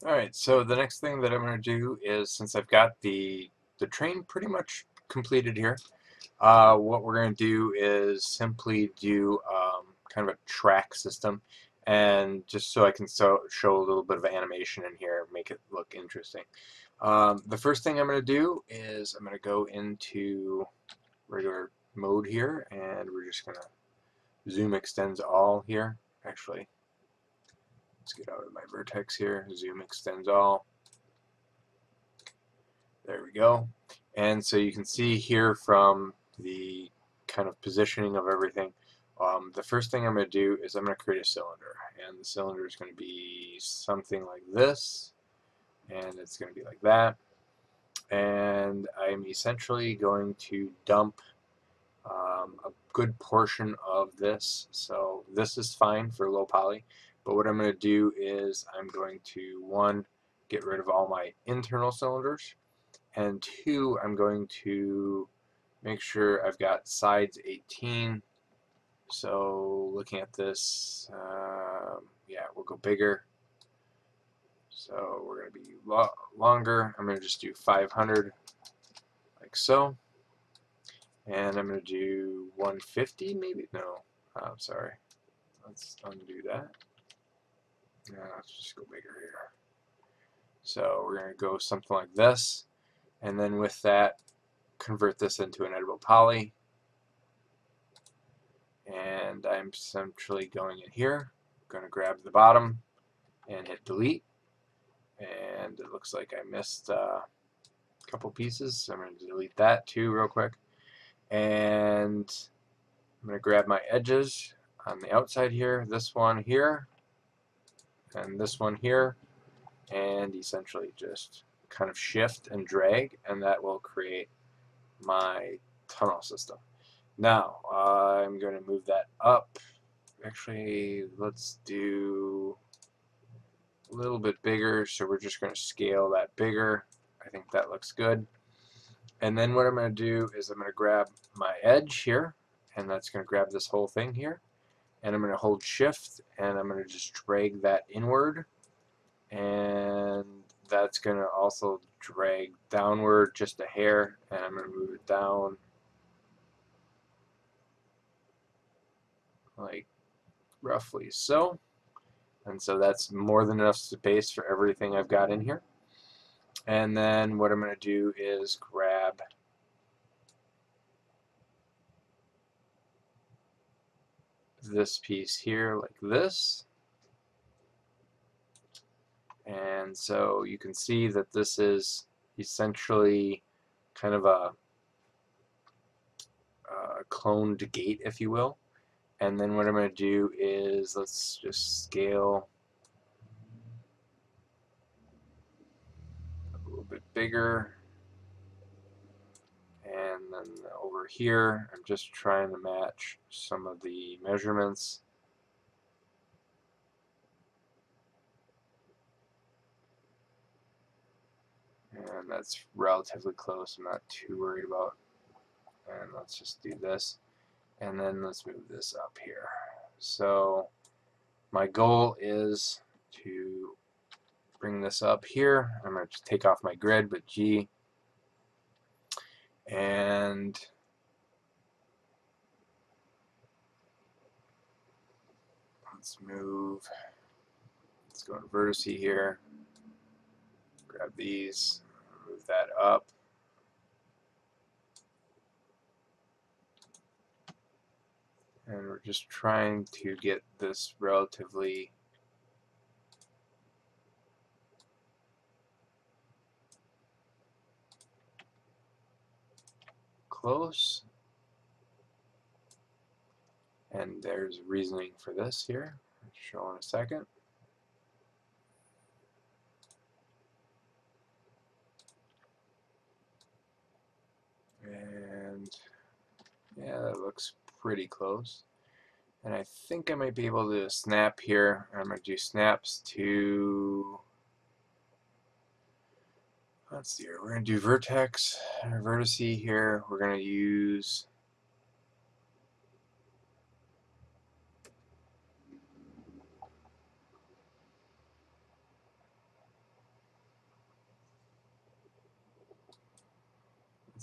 Alright, so the next thing that I'm going to do is, since I've got the train pretty much completed here, what we're going to do is simply do kind of a track system, and just so I can show a little bit of animation in here, make it look interesting. The first thing I'm going to do is I'm going to go into regular mode here, and we're just going to zoom extends all here. Actually, let's get out of my vertex here, zoom extends all. There we go. And so you can see here from the kind of positioning of everything, the first thing I'm going to do is I'm going to create a cylinder. And the cylinder is going to be something like this, and it's going to be like that. And I'm essentially going to dump a good portion of this. So this is fine for low poly, but what I'm going to do is I'm going to, one, get rid of all my internal cylinders, and two, I'm going to make sure I've got sides 18. So looking at this, yeah, we'll go bigger. So we're going to be longer. I'm going to just do 500 like so. And I'm going to do 150 maybe? No, I'm sorry. Let's undo that. Let's just go bigger here. So we're going to go something like this. And then with that, convert this into an editable poly. And I'm essentially going in here, going to grab the bottom and hit delete. And it looks like I missed a couple pieces, so I'm going to delete that too real quick. And I'm going to grab my edges on the outside here, this one here, and this one here, and essentially just kind of shift and drag, and that will create my tunnel system. Now, I'm going to move that up. Actually, let's do a little bit bigger, so we're just going to scale that bigger. I think that looks good. And then what I'm going to do is I'm going to grab my edge here, and that's going to grab this whole thing here. And I'm going to hold shift, and I'm going to just drag that inward. And that's going to also drag downward just a hair, and I'm going to move it down like roughly so. And so that's more than enough space for everything I've got in here. And then what I'm going to do is grab this piece here like this. And so you can see that this is essentially kind of a cloned gate, if you will. And then what I'm going to do is let's just scale a little bit bigger. And then over here, I'm just trying to match some of the measurements. And that's relatively close. I'm not too worried about. And let's just do this. And then let's move this up here. So my goal is to bring this up here. I'm going to take off my grid with G. And let's move. Let's go to Vertice here. Grab these. Move that up. And we're just trying to get this relatively close. And there's reasoning for this here. I'll show in a second. And yeah, that looks pretty close. And I think I might be able to snap here. I'm going to do snaps to, let's see here, we're going to do vertex, or vertice here. We're going to use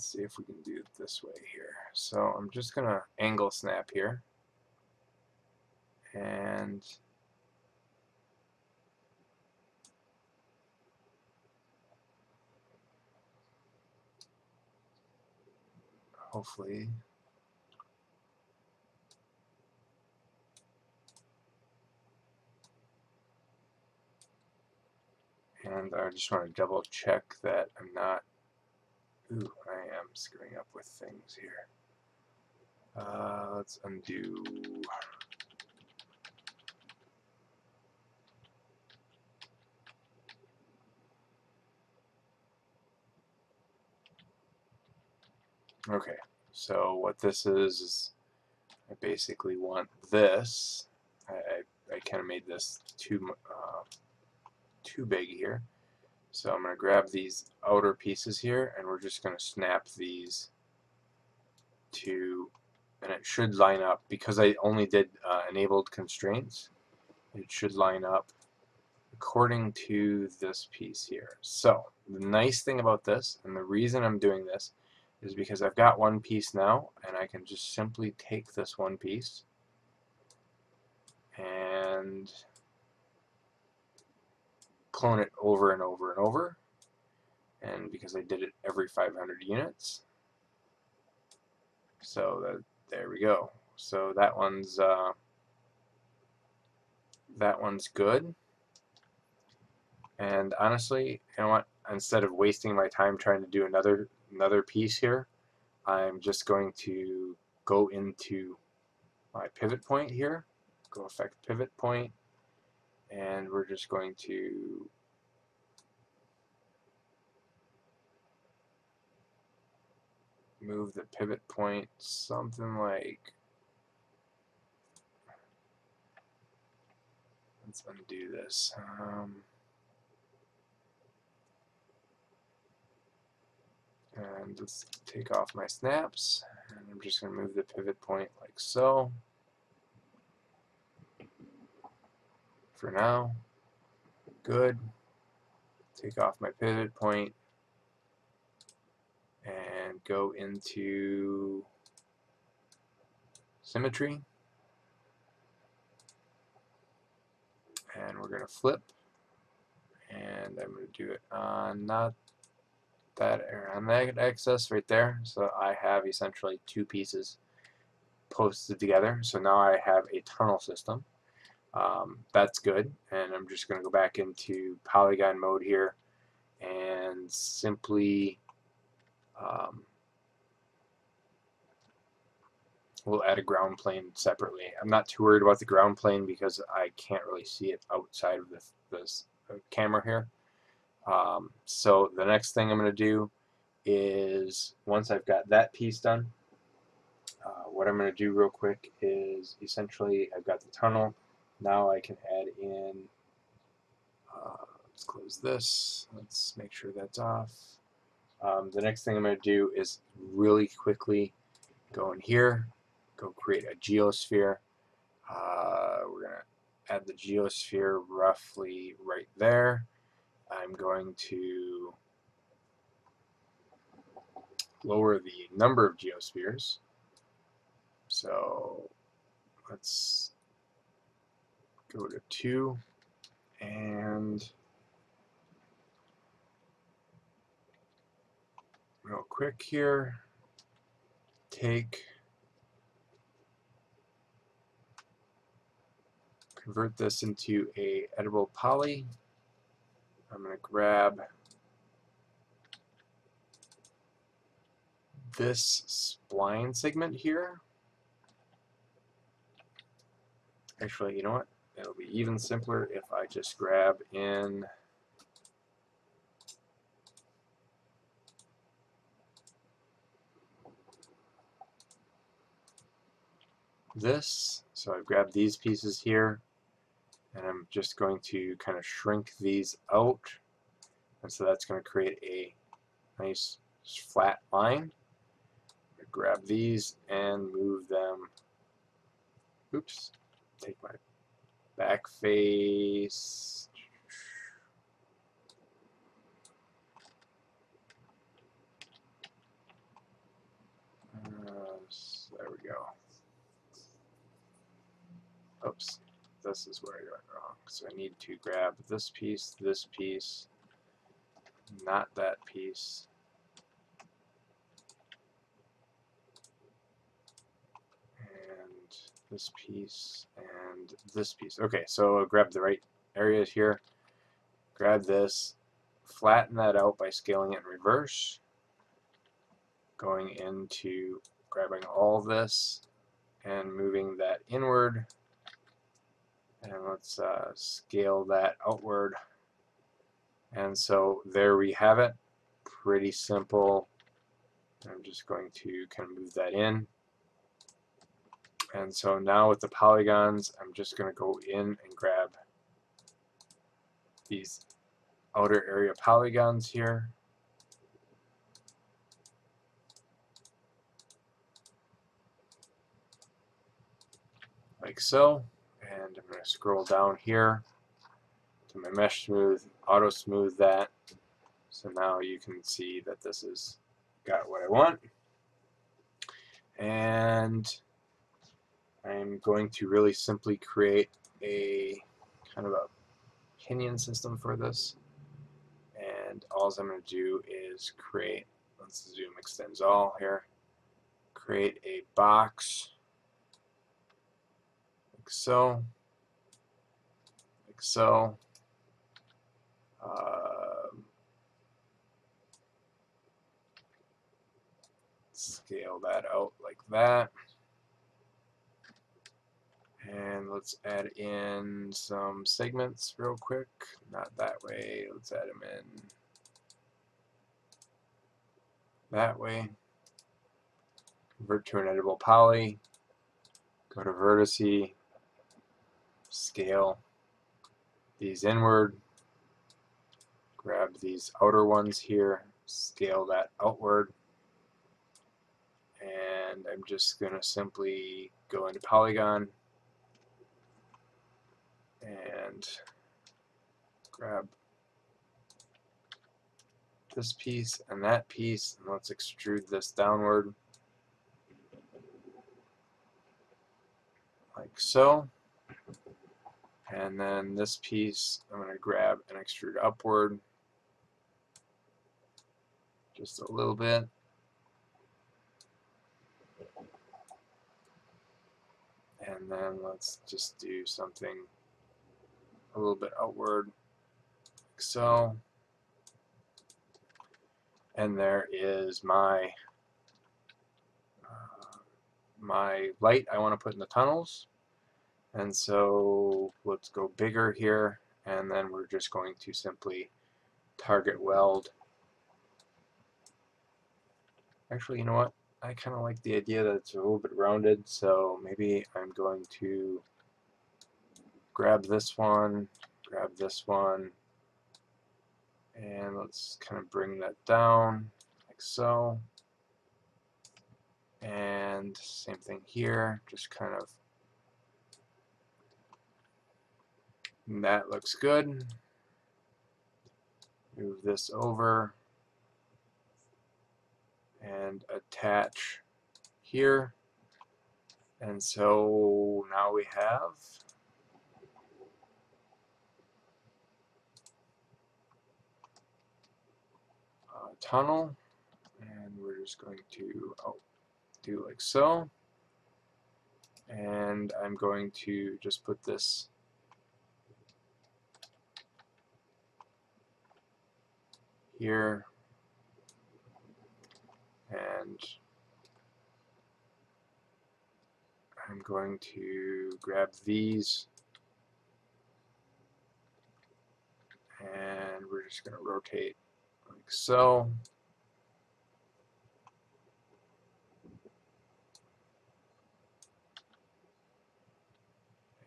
let's see if we can do it this way here. So I'm just going to angle snap here. And hopefully and I just want to double check that I'm not, ooh, I am screwing up with things here. Let's undo. Okay, so what this is I basically want this. I kind of made this too big here. So I'm going to grab these outer pieces here, and we're just going to snap these to, and it should line up, because I only did enabled constraints, it should line up according to this piece here. So the nice thing about this, and the reason I'm doing this, is because I've got one piece now, and I can just simply take this one piece and clone it over and over and over, and because I did it every 500 units, so there we go. So that one's good. And honestly, you know what? Instead of wasting my time trying to do another piece here, I'm just going to go into my pivot point here, go affect pivot point, and we're just going to move the pivot point something like, let's undo this. And let's take off my snaps, and I'm just going to move the pivot point like so for now. Good. Take off my pivot point and go into symmetry, and we're going to flip, and I'm going to do it on not that, on that axis right there. So I have essentially two pieces posted together. So now I have a tunnel system. That's good, and I'm just going to go back into polygon mode here and simply we'll add a ground plane separately. I'm not too worried about the ground plane because I can't really see it outside of this camera here. So the next thing I'm going to do is, once I've got that piece done, what I'm going to do real quick is essentially I've got the tunnel. Now I can add in, let's close this, let's make sure that's off. The next thing I'm going to do is really quickly go in here, go create a geosphere. We're going to add the geosphere roughly right there. I'm going to lower the number of geospheres. So let's go to 2, and real quick here, convert this into a editable poly. I'm going to grab this spline segment here. Actually, you know what? It'll be even simpler if I just grab in this. So I've grabbed these pieces here, and I'm just going to kind of shrink these out, and so that's going to create a nice flat line. Grab these and move them. Oops, take my back face. this is where I went wrong. So I need to grab this piece, not that piece, and this piece, and this piece. Okay, so I'll grab the right areas here, grab this, flatten that out by scaling it in reverse, going into grabbing all this and moving that inward, and let's scale that outward. And so there we have it. Pretty simple. I'm just going to kind of move that in. And so now with the polygons, I'm just going to go in and grab these outer area polygons here. Like so. And I'm going to scroll down here to my mesh smooth, auto smooth that. So now you can see that this has got what I want. And I'm going to really simply create a kind of a pinion system for this. And all I'm going to do is create, let's zoom extends all here, create a box like so, like so. Scale that out like that. And let's add in some segments real quick. Not that way. Let's add them in that way. Convert to an editable poly. Go to Vertice. Scale these inward. Grab these outer ones here. Scale that outward. And I'm just going to simply go into Polygon and grab this piece and that piece, and let's extrude this downward like so. And then this piece I'm going to grab and extrude upward just a little bit. And then let's just do something a little bit outward like so. And there is my my light I want to put in the tunnels. And so let's go bigger here, and then we're just going to simply target weld. Actually, you know what? I kind of like the idea that it's a little bit rounded, so maybe I'm going to grab this one, and let's kind of bring that down like so. And same thing here, just kind of, and that looks good. Move this over and attach here. And so now we have a tunnel, and we're just going to do like so. And I'm going to just put this here, and I'm going to grab these, and we're just going to rotate like so.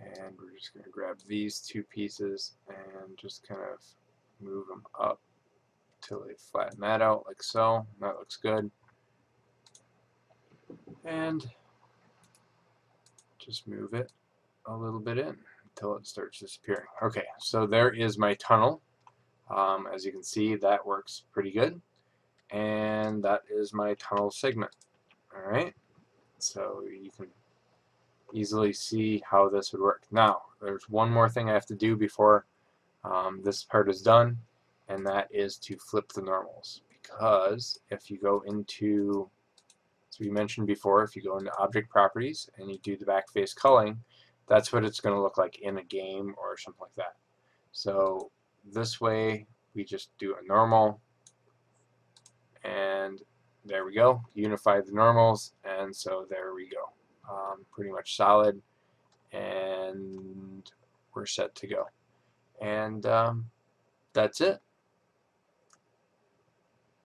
And we're just going to grab these two pieces and just kind of move them up till they flatten that out like so. That looks good. And just move it a little bit in until it starts disappearing. Okay, so there is my tunnel. As you can see, that works pretty good. And that is my tunnel segment. Alright, so you can easily see how this would work. Now, there's one more thing I have to do before this part is done, and that is to flip the normals. Because if you go into, as we mentioned before, if you go into Object Properties and you do the backface culling, that's what it's going to look like in a game or something like that. So this way, we just do a normal, and there we go, unify the normals, and so there we go. Pretty much solid, and we're set to go. And that's it.